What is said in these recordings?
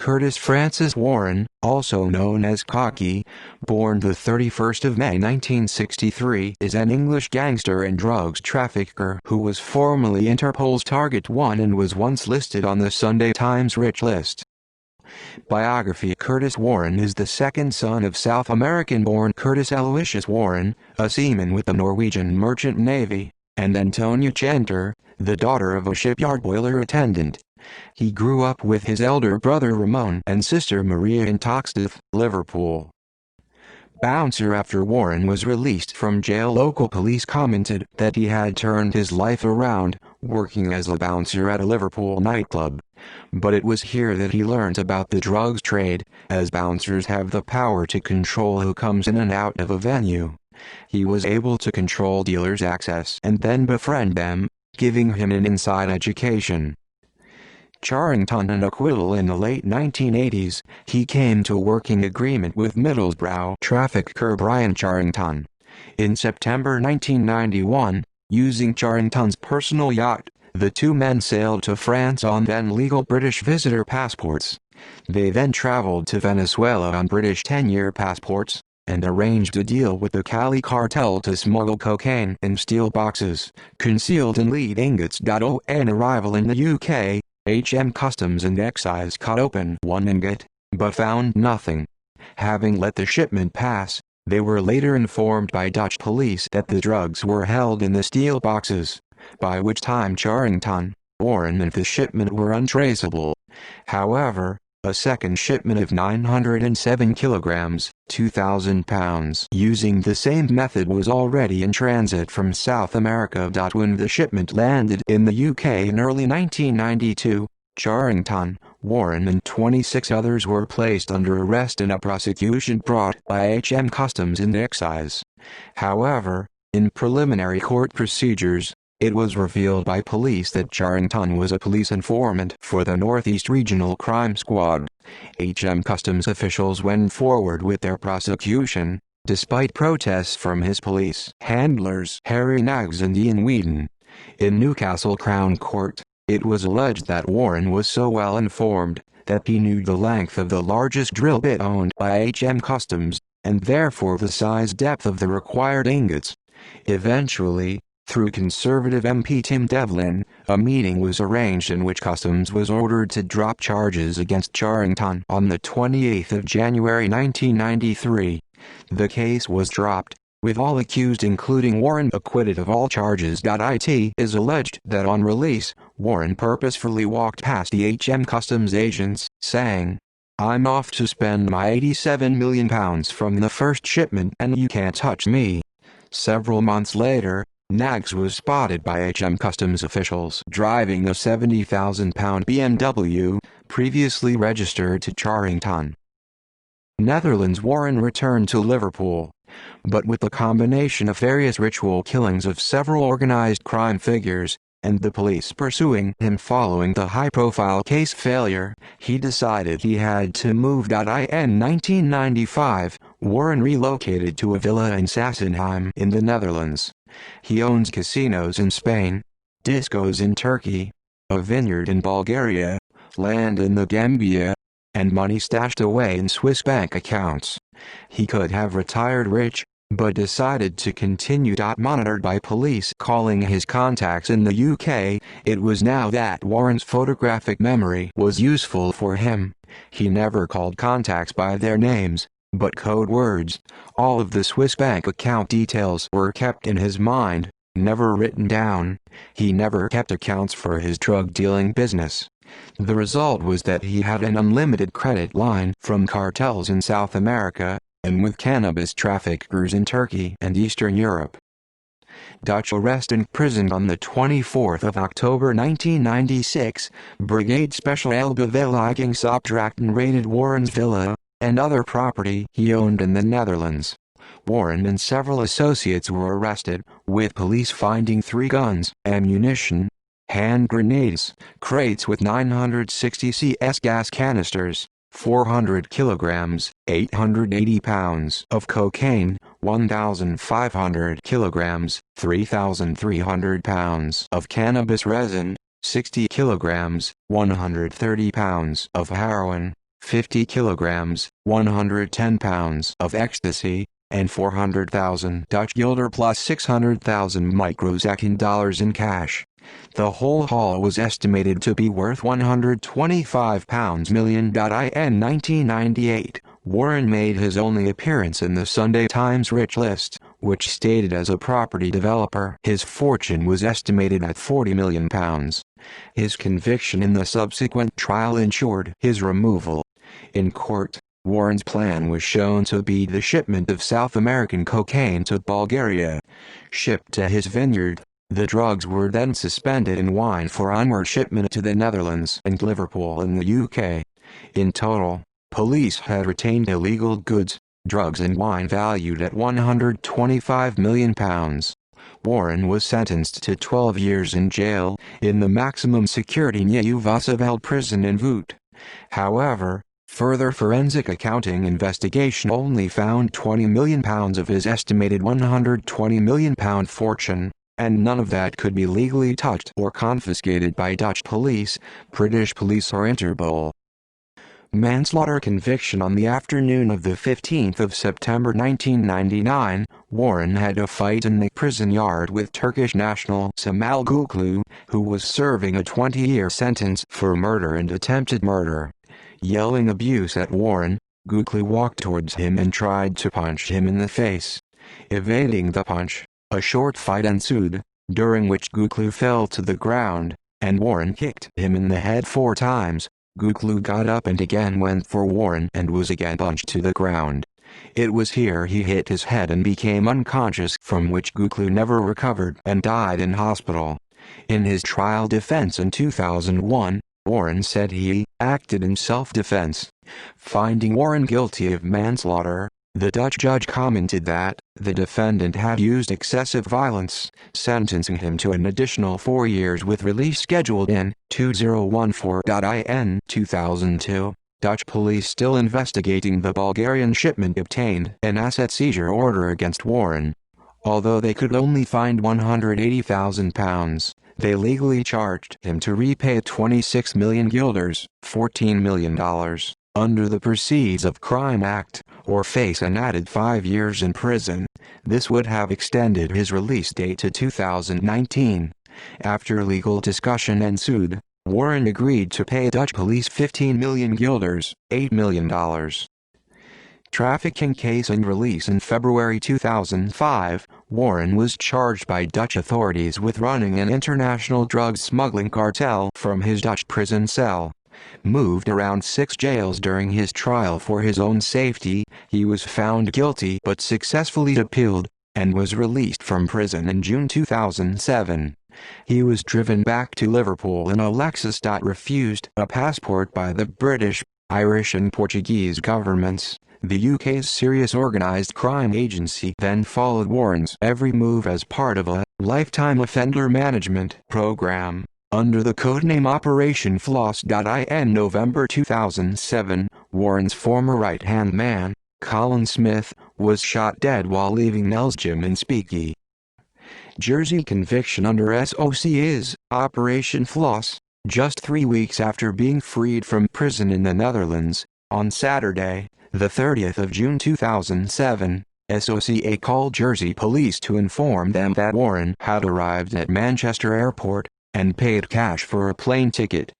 Curtis Francis Warren, also known as Cocky, born the 31st of May 1963, is an English gangster and drugs trafficker who was formerly Interpol's Target 1 and was once listed on the Sunday Times Rich list. Biography: Curtis Warren is the second son of South American-born Curtis Aloysius Warren, a seaman with the Norwegian Merchant Navy, and Antonia Chanter, the daughter of a shipyard boiler attendant. He grew up with his elder brother Ramon and sister Maria in Toxteth, Liverpool. Bouncer: after Warren was released from jail, local police commented that he had turned his life around, working as a bouncer at a Liverpool nightclub. But it was here that he learned about the drugs trade, as bouncers have the power to control who comes in and out of a venue. He was able to control dealers' access and then befriend them, giving him an inside education. Charrington and acquittal: in the late 1980s, he came to a working agreement with Middlesbrough trafficker Brian Charrington. In September 1991, using Charrington's personal yacht, the two men sailed to France on then-legal British visitor passports. They then traveled to Venezuela on British 10-year passports, and arranged a deal with the Cali cartel to smuggle cocaine in steel boxes, concealed in lead ingots. On arrival in the UK, HM Customs and Excise cut open one ingot, but found nothing. Having let the shipment pass, they were later informed by Dutch police that the drugs were held in the steel boxes, by which time Charrington, Warren and the shipment were untraceable. However, a second shipment of 907 kilograms, 2,000 pounds, using the same method was already in transit from South America. When the shipment landed in the UK in early 1992, Charrington, Warren and 26 others were placed under arrest in a prosecution brought by HM Customs and Excise. However, in preliminary court procedures, it was revealed by police that Charrington was a police informant for the Northeast Regional Crime Squad. HM Customs officials went forward with their prosecution, despite protests from his police handlers Harry Knaggs and Ian Wheaton. In Newcastle Crown Court, it was alleged that Warren was so well informed that he knew the length of the largest drill bit owned by HM Customs, and therefore the size depth of the required ingots. Eventually, through Conservative MP Tim Devlin, a meeting was arranged in which Customs was ordered to drop charges against Charrington on the 28th of January 1993. The case was dropped, with all accused including Warren acquitted of all charges. It is alleged that on release, Warren purposefully walked past the HM Customs agents, saying, "I'm off to spend my £87 million from the first shipment and you can't touch me." Several months later, Knaggs was spotted by HM Customs officials driving a £70,000 BMW, previously registered to Charrington. Netherlands: Warren returned to Liverpool, but with the combination of various ritual killings of several organized crime figures, and the police pursuing him following the high-profile case failure, he decided he had to move. In 1995, Warren relocated to a villa in Sassenheim in the Netherlands. He owns casinos in Spain, discos in Turkey, a vineyard in Bulgaria, land in the Gambia, and money stashed away in Swiss bank accounts. He could have retired rich, but decided to continue. Monitored by police calling his contacts in the UK, it was now that Warren's photographic memory was useful for him. He never called contacts by their names, but code words. All of the Swiss bank account details were kept in his mind, never written down. He never kept accounts for his drug dealing business. The result was that he had an unlimited credit line from cartels in South America, and with cannabis traffickers in Turkey and Eastern Europe. Dutch arrest: imprisoned on the 24th of October 1996, Brigade Speciale Beveiligingsopdrachten raided Warren's villa and other property he owned in the Netherlands. Warren and several associates were arrested, with police finding 3 guns, ammunition, hand grenades, crates with 960 CS gas canisters, 400 kilograms, 880 pounds of cocaine, 1,500 kilograms, 3,300 pounds of cannabis resin, 60 kilograms, 130 pounds of heroin, 50 kilograms, 110 pounds of ecstasy, and 400,000 Dutch guilder plus 600,000 microsecond dollars in cash. The whole haul was estimated to be worth £125 million. In 1998, Warren made his only appearance in the Sunday Times Rich List, which stated as a property developer his fortune was estimated at £40 million. His conviction in the subsequent trial ensured his removal. In court, Warren's plan was shown to be the shipment of South American cocaine to Bulgaria. Shipped to his vineyard, the drugs were then suspended in wine for onward shipment to the Netherlands and Liverpool in the UK. In total, police had retained illegal goods, drugs and wine valued at £125 million. Warren was sentenced to 12 years in jail, in the maximum security Nieuw Vossenveld prison in Voet. However, further forensic accounting investigation only found £20 million of his estimated £120 million fortune, and none of that could be legally touched or confiscated by Dutch police, British police or Interpol. Manslaughter conviction. On the afternoon of the 15th of September 1999, Warren had a fight in the prison yard with Turkish national Cemal Göklu, who was serving a 20-year sentence for murder and attempted murder. Yelling abuse at Warren, Göklu walked towards him and tried to punch him in the face. Evading the punch, a short fight ensued, during which Göklu fell to the ground, and Warren kicked him in the head 4 times. Göklu got up and again went for Warren and was again punched to the ground. It was here he hit his head and became unconscious, from which Göklu never recovered and died in hospital. In his trial defense in 2001, Warren said he acted in self-defense. Finding Warren guilty of manslaughter, the Dutch judge commented that the defendant had used excessive violence, sentencing him to an additional 4 years with release scheduled in 2014. In 2002, Dutch police still investigating the Bulgarian shipment obtained an asset seizure order against Warren. Although they could only find £180,000, they legally charged him to repay 26 million guilders, $14 million, under the Proceeds of Crime Act, or face an added 5 years in prison. This would have extended his release date to 2019. After legal discussion ensued, Warren agreed to pay Dutch police 15 million guilders, $8 million. Trafficking case and release. In February 2005, Warren was charged by Dutch authorities with running an international drug smuggling cartel from his Dutch prison cell. Moved around 6 jails during his trial for his own safety, he was found guilty but successfully appealed, and was released from prison in June 2007. He was driven back to Liverpool in a Lexus. Refused a passport by the British, Irish and Portuguese governments. The UK's Serious Organised Crime Agency then followed Warren's every move as part of a lifetime offender management program, under the codename Operation Floss. In November 2007, Warren's former right-hand man, Colin Smith, was shot dead while leaving Nell's Gym in Speaky, Jersey. Conviction under SOC is Operation Floss. Just 3 weeks after being freed from prison in the Netherlands, on Saturday, the 30th of June 2007, SOCA called Jersey police to inform them that Warren had arrived at Manchester Airport and paid cash for a plane ticket.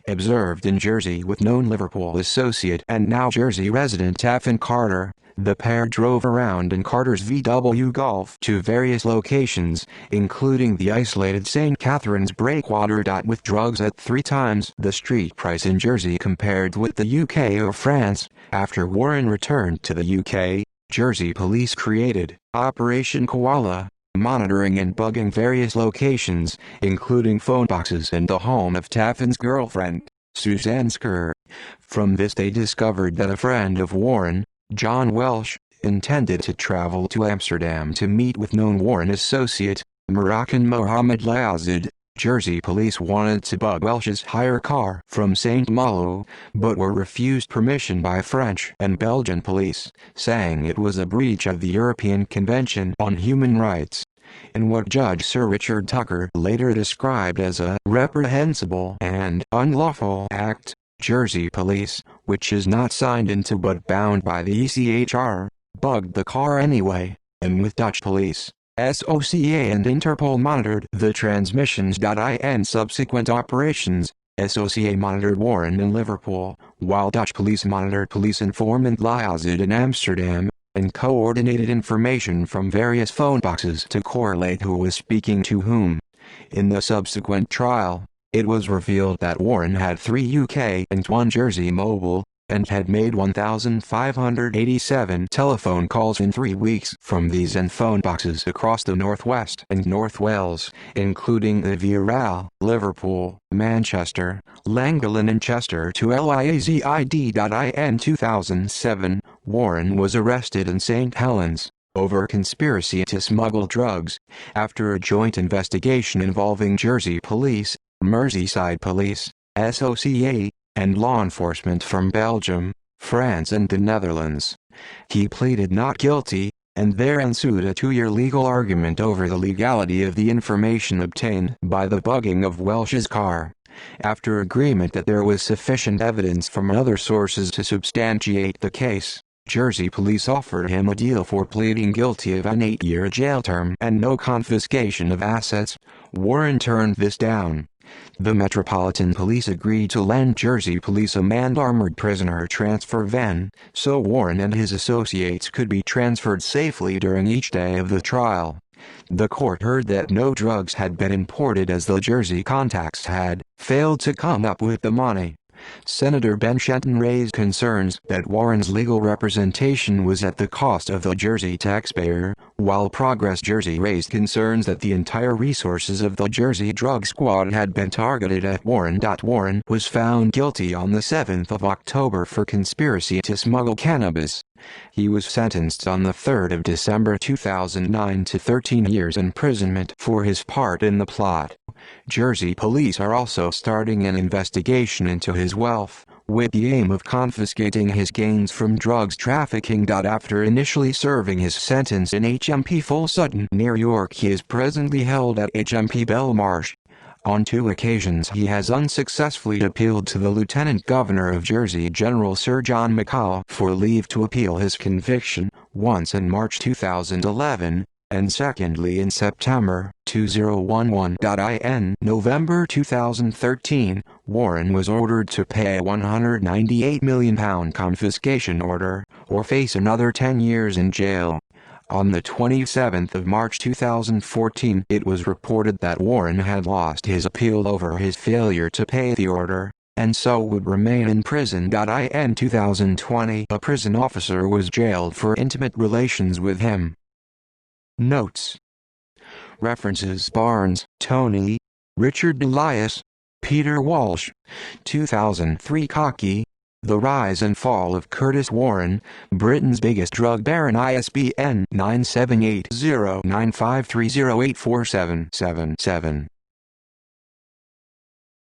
Observed in Jersey with known Liverpool associate and now Jersey resident Taffin Carter, the pair drove around in Carter's VW Golf to various locations, including the isolated St. Catherine's Breakwater. With drugs at 3 times the street price in Jersey compared with the UK or France. After Warren returned to the UK, Jersey police created Operation Koala, monitoring and bugging various locations, including phone boxes and the home of Taffin's girlfriend, Suzanne Skerr. From this they discovered that a friend of Warren, John Welsh, intended to travel to Amsterdam to meet with known Warren associate, Moroccan Mohammed Laazid. Jersey police wanted to bug Welsh's hire car from St. Malo, but were refused permission by French and Belgian police, saying it was a breach of the European Convention on Human Rights. In what Judge Sir Richard Tucker later described as a reprehensible and unlawful act, Jersey police, which is not signed into but bound by the ECHR, bugged the car anyway, and with Dutch police, SOCA and Interpol monitored the transmissions. In subsequent operations, SOCA monitored Warren in Liverpool, while Dutch police monitored police informant Liazid in Amsterdam, and coordinated information from various phone boxes to correlate who was speaking to whom. In the subsequent trial, it was revealed that Warren had 3 UK and 1 Jersey mobile, and had made 1,587 telephone calls in 3 weeks from these and phone boxes across the Northwest and North Wales, including the Wirral, Liverpool, Manchester, Llangollen and Chester to Liazid. In 2007, Warren was arrested in St. Helens over conspiracy to smuggle drugs, after a joint investigation involving Jersey Police, Merseyside Police, SOCA, and law enforcement from Belgium, France and the Netherlands. He pleaded not guilty, and there ensued a 2-year legal argument over the legality of the information obtained by the bugging of Welsh's car. After agreement that there was sufficient evidence from other sources to substantiate the case, Jersey police offered him a deal for pleading guilty of an 8-year jail term and no confiscation of assets. Warren turned this down. The Metropolitan Police agreed to lend Jersey police a manned armored prisoner transfer van, so Warren and his associates could be transferred safely during each day of the trial. The court heard that no drugs had been imported as the Jersey contacts had failed to come up with the money. Senator Ben Shenton raised concerns that Warren's legal representation was at the cost of the Jersey taxpayer, while Progress Jersey raised concerns that the entire resources of the Jersey drug squad had been targeted at Warren. Warren was found guilty on the 7th of October for conspiracy to smuggle cannabis. He was sentenced on the 3rd of December 2009 to 13 years imprisonment for his part in the plot. Jersey police are also starting an investigation into his wealth, with the aim of confiscating his gains from drugs trafficking. After initially serving his sentence in HMP Full Sutton near York, he is presently held at HMP Belmarsh. On 2 occasions he has unsuccessfully appealed to the Lieutenant Governor of Jersey, General Sir John McCall, for leave to appeal his conviction, once in March 2011, and secondly in September 2011. In November 2013, Warren was ordered to pay a £198 million confiscation order, or face another 10 years in jail. On the 27th of March 2014, it was reported that Warren had lost his appeal over his failure to pay the order, and so would remain in prison. In 2020, a prison officer was jailed for intimate relations with him. Notes. References: Barnes, Tony, Richard Elias, Peter Walsh, 2003. Cocky, The Rise and Fall of Curtis Warren, Britain's Biggest Drug Baron. ISBN 9780953084777.